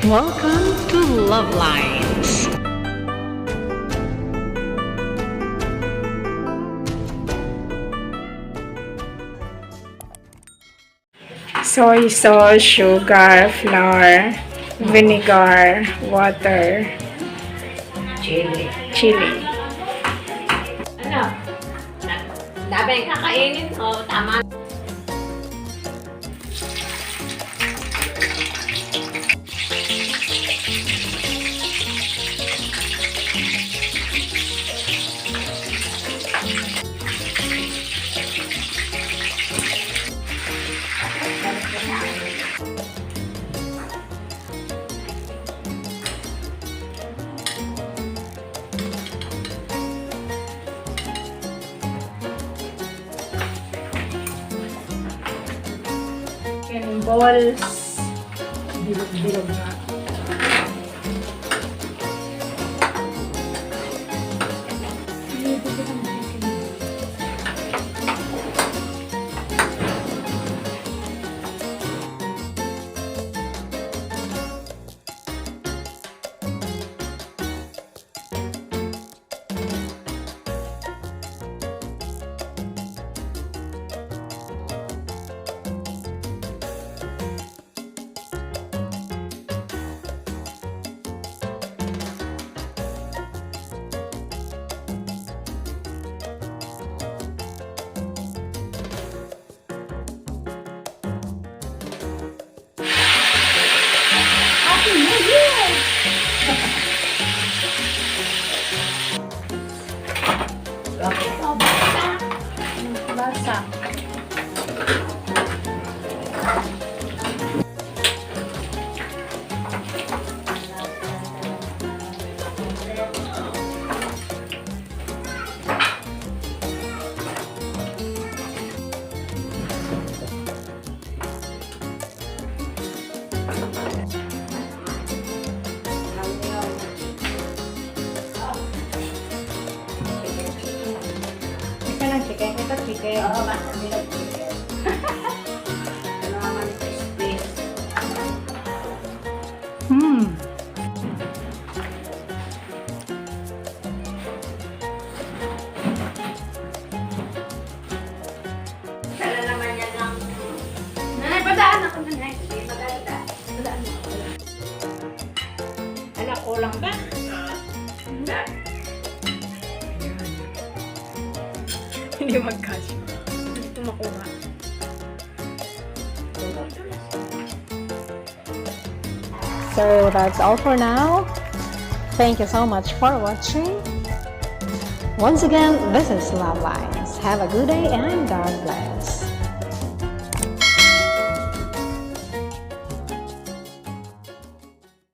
Welcome to Love Lines. Soy sauce, sugar, flour, vinegar, water, chili. Ano? Dami kakainin ko. Tama. Balls. Bilog-bilog na. Basa. Ito lang chicken. Ito chicken. Oo, basta bilog chicken. Ano naman ito space? Sala naman yan lang. Nanay, padaan ako nanay. Sige, maganda. Padaan ako. Anak, kulang ba? Hindi. Hindi mag-cash. Hindi ko makuha. So that's all for now. Thank you so much for watching. Once again, this is Love Lines. Have a good day and God bless.